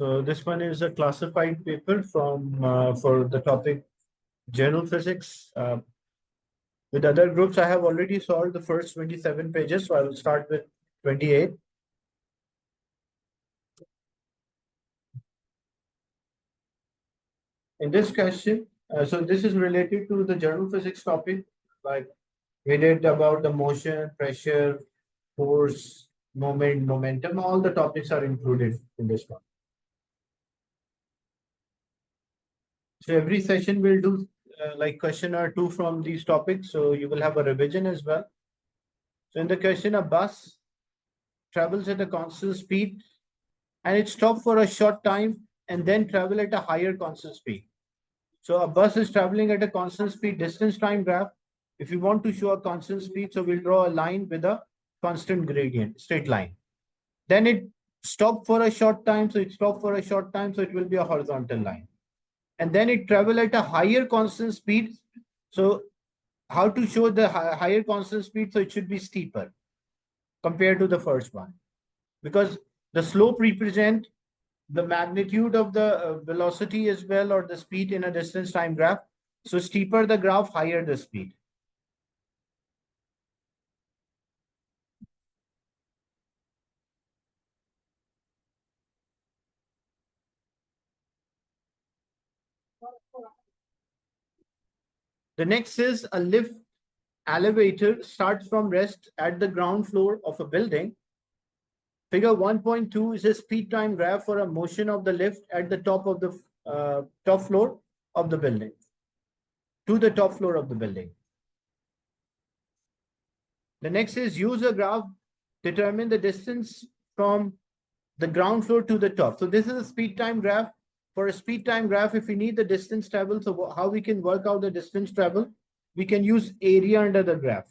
So this one is a classified paper from for the topic general physics. With other groups, I have already solved the first 27 pages, so I will start with 28. In this question, so this is related to the general physics topic, like we did about the motion, pressure, force, moment, momentum. All the topics are included in this one. So every session will do like question or two from these topics. So you will have a revision as well. So in the question, a bus travels at a constant speed and it stops for a short time and then travel at a higher constant speed. So a bus is traveling at a constant speed, distance time graph. If you want to show a constant speed, so we'll draw a line with a constant gradient, straight line. Then it stopped for a short time. So it stopped for a short time. So it will be a horizontal line. And then it travel at a higher constant speed. So how to show the higher constant speed? So it should be steeper compared to the first one, because the slope represent the magnitude of the velocity as well, or the speed in a distance time graph. So steeper the graph, higher the speed. The next is a lift elevator starts from rest at the ground floor of a building. Figure 1.2 is a speed time graph for a motion of the lift at the top of the top floor of the building, to the top floor of the building. The next is use a graph, determine the distance from the ground floor to the top. So this is a speed time graph. For a speed time graph, if we need the distance travel, so how we can work out the distance travel? We can use area under the graph.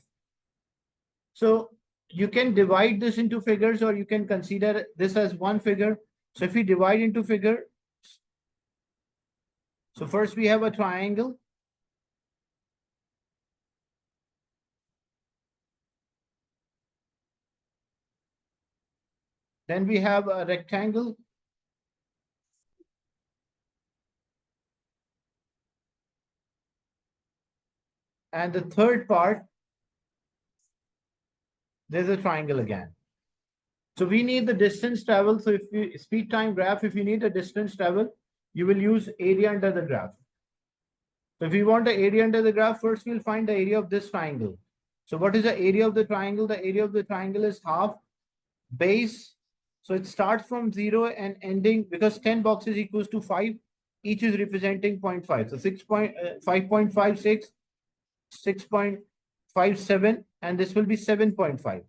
So you can divide this into figures, or you can consider this as one figure. So if we divide into figure, so first we have a triangle. Then we have a rectangle. And the third part, there's a triangle again. So we need the distance travel. So if you speed time graph, if you need a distance travel, you will use area under the graph. So if we want the area under the graph, first we'll find the area of this triangle. So what is the area of the triangle? The area of the triangle is half base. So it starts from 0 and ending, because 10 boxes equals to 5. Each is representing 0.5. So 5.56, 6.57, and this will be 7.5.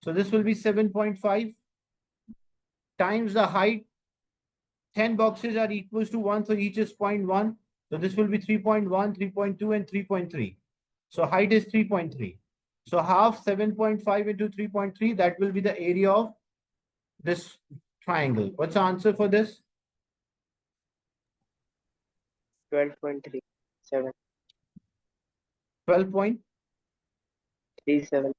So this will be 7.5 times the height. 10 boxes are equals to 1, so each is 0.1. So this will be 3.1, 3.2, and 3.3. So height is 3.3. So half 7.5 into 3.3, that will be the area of this triangle. What's the answer for this? 12.37. 12.37.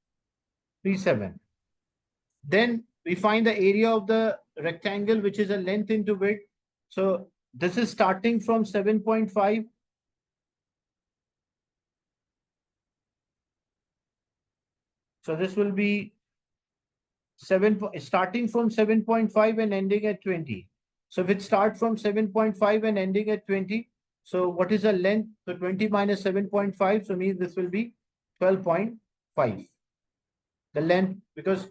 Then we find the area of the rectangle, which is a length into width. So this is starting from 7.5. So this will be starting from 7.5 and ending at 20. So if it starts from 7.5 and ending at 20, so what is the length? So 20 minus 7.5, so means this will be 12.5. The length, because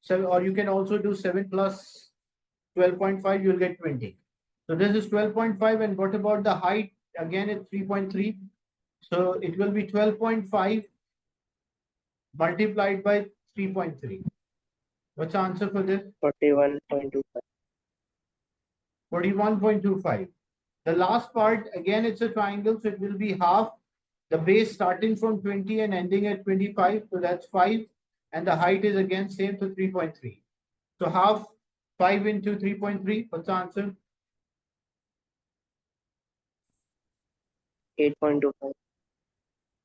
or you can also do 7 plus 12.5, you'll get 20. So this is 12.5, and what about the height? Again, it's 3.3. So it will be 12.5 multiplied by 3.3. What's the answer for this? 41.25. 41.25. The last part, again, it's a triangle, so it will be half. The base starting from 20 and ending at 25, so that's 5. And the height is again same, so 3.3. So half 5 into 3.3, what's the answer? 8.25.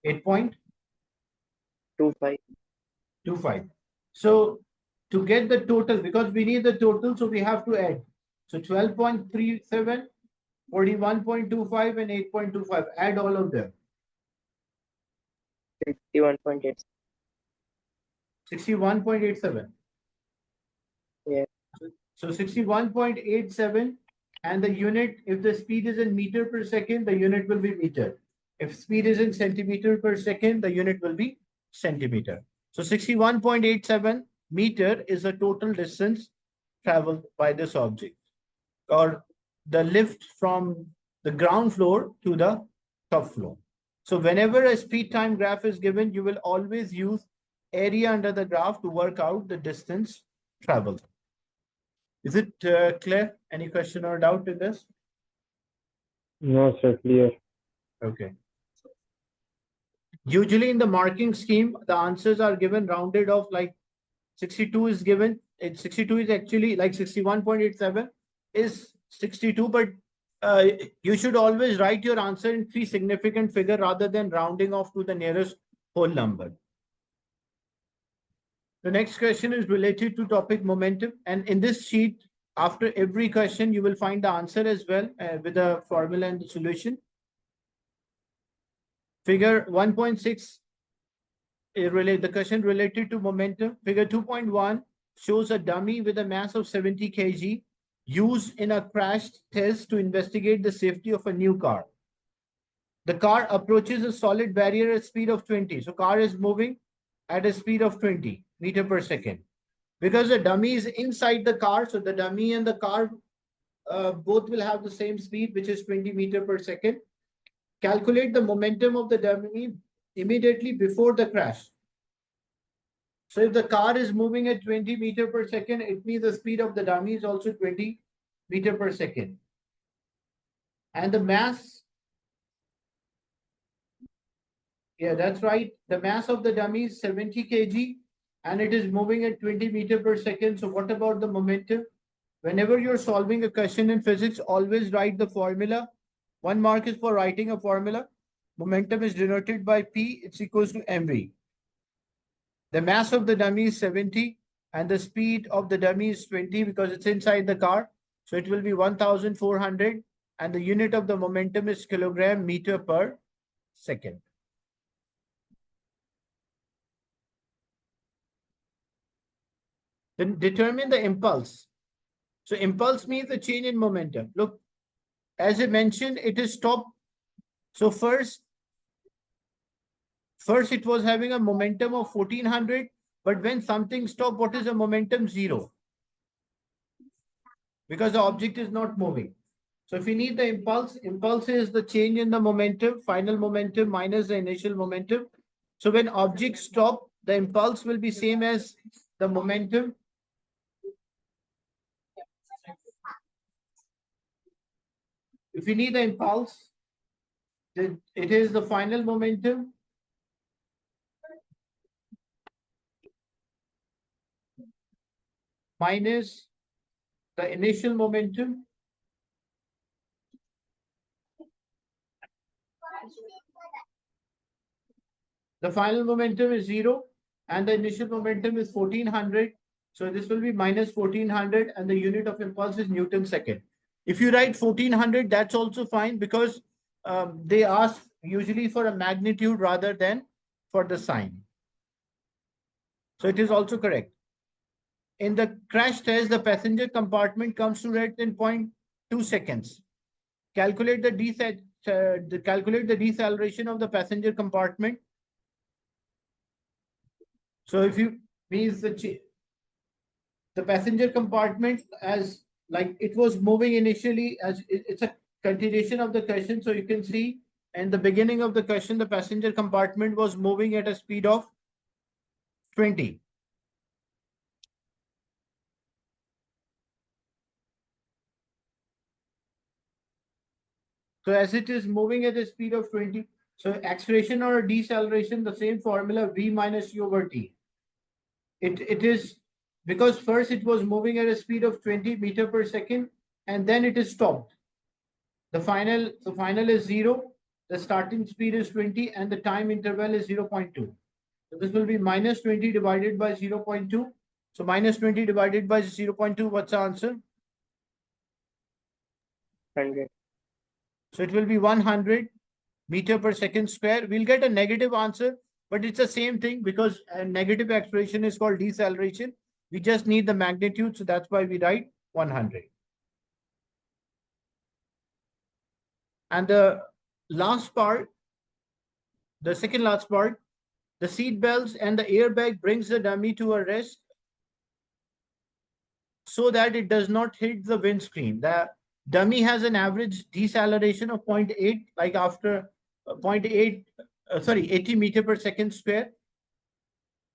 8.25. 25. So to get the total, because we need the total, so we have to add. So 12.37, 41.25, and 8.25. Add all of them. 61.8. 61.87. Yes. So 61.87, and the unit, if the speed is in meter per second, the unit will be meter. If speed is in centimeter per second, the unit will be centimeter. So 61.87 meter is the total distance traveled by this object, or the lift from the ground floor to the top floor. So whenever a speed time graph is given, you will always use area under the graph to work out the distance traveled. Is it clear? Any question or doubt in this? No, sir, clear. Okay. Usually in the marking scheme, the answers are given rounded off, like 62 is given. 62 is actually like 61.87 is 62, but uh, you should always write your answer in three significant figure rather than rounding off to the nearest whole number. The next question is related to topic momentum, and in this sheet, after every question, you will find the answer as well with the formula and the solution. Figure 1.6 the question related to momentum. Figure 2.1 shows a dummy with a mass of 70 kg used in a crash test to investigate the safety of a new car. The car approaches a solid barrier at speed of 20. So car is moving at a speed of 20 meter per second. Because the dummy is inside the car, so the dummy and the car both will have the same speed, which is 20 meter per second. Calculate the momentum of the dummy immediately before the crash. So if the car is moving at 20 meter per second, it means the speed of the dummy is also 20 meter per second. And the mass, yeah, that's right. The mass of the dummy is 70 kg and it is moving at 20 meter per second. So what about the momentum? Whenever you're solving a question in physics, always write the formula. 1 mark is for writing a formula. Momentum is denoted by P, it's equals to mv. The mass of the dummy is 70 and the speed of the dummy is 20 because it's inside the car. So it will be 1400 and the unit of the momentum is kilogram meter per second. Then determine the impulse. So impulse means the change in momentum. Look, as I mentioned, it is stop. So first it was having a momentum of 1400, but when something stopped, what is the momentum? 0. Because the object is not moving. So if you need the impulse, impulse is the change in the momentum, final momentum minus the initial momentum. So when objects stop, the impulse will be same as the momentum. If you need the impulse, then it is the final momentum minus the initial momentum. The final momentum is 0 and the initial momentum is 1400. So this will be minus 1400 and the unit of impulse is Newton second. If you write 1400, that's also fine because they ask usually for a magnitude rather than for the sign. So it is also correct. In the crash test, the passenger compartment comes to rest in 0.2 seconds. Calculate the deceleration of the passenger compartment. So if you means the passenger compartment as like it was moving initially as it's a continuation of the question. So you can see in the beginning of the question, the passenger compartment was moving at a speed of 20. So as it is moving at a speed of 20, so acceleration or deceleration, the same formula V minus U over T. It is because first it was moving at a speed of 20 meter per second and then it is stopped. The final is 0, the starting speed is 20 and the time interval is 0.2. So this will be minus 20 divided by 0.2. So minus 20 divided by 0.2, what's the answer? 100. So it will be 100 meter per second square. We'll get a negative answer, but it's the same thing because a negative acceleration is called deceleration. We just need the magnitude, so that's why we write 100. And the last part, the second last part, the seat belts and the airbag brings the dummy to a rest so that it does not hit the windscreen. The dummy has an average deceleration of 0.8, like after 0.8, 80 meter per second square.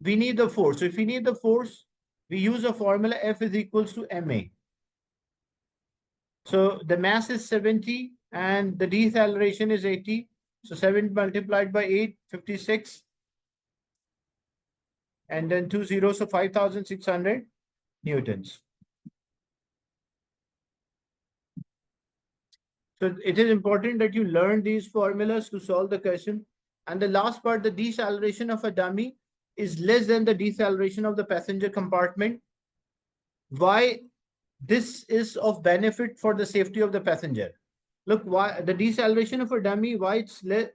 We need the force. So if we need the force, we use a formula F is equals to ma. So the mass is 70 and the deceleration is 80. So 7 multiplied by 8, 56. And then 2 zeros, so 5,600 newtons. So it is important that you learn these formulas to solve the question. And the last part, the deceleration of a dummy is less than the deceleration of the passenger compartment. Why this is of benefit for the safety of the passenger? Look, why the deceleration of a dummy, why it's less.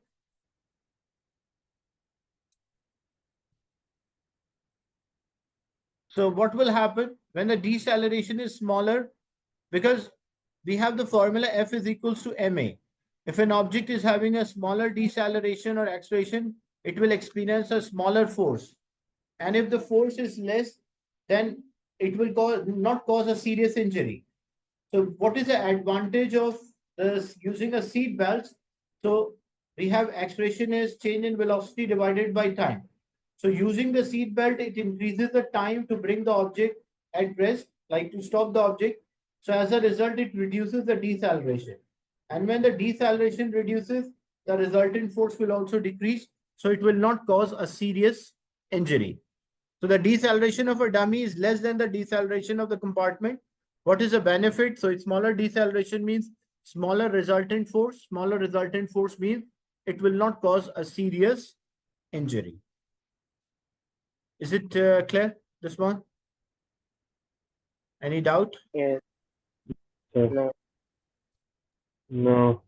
So what will happen when the deceleration is smaller? Because we have the formula F is equals to ma. If an object is having a smaller deceleration or acceleration, it will experience a smaller force. And if the force is less, then it will not cause a serious injury. So what is the advantage of this using a seat belt? So we have acceleration is change in velocity divided by time. So using the seat belt, it increases the time to bring the object at rest, like to stop the object. So as a result, it reduces the deceleration. And when the deceleration reduces, the resultant force will also decrease. So it will not cause a serious injury. So the deceleration of a dummy is less than the deceleration of the compartment. What is the benefit? So smaller deceleration means smaller resultant force. Smaller resultant force means it will not cause a serious injury. Is it clear, this one? Any doubt? Yes. Yes. No. No.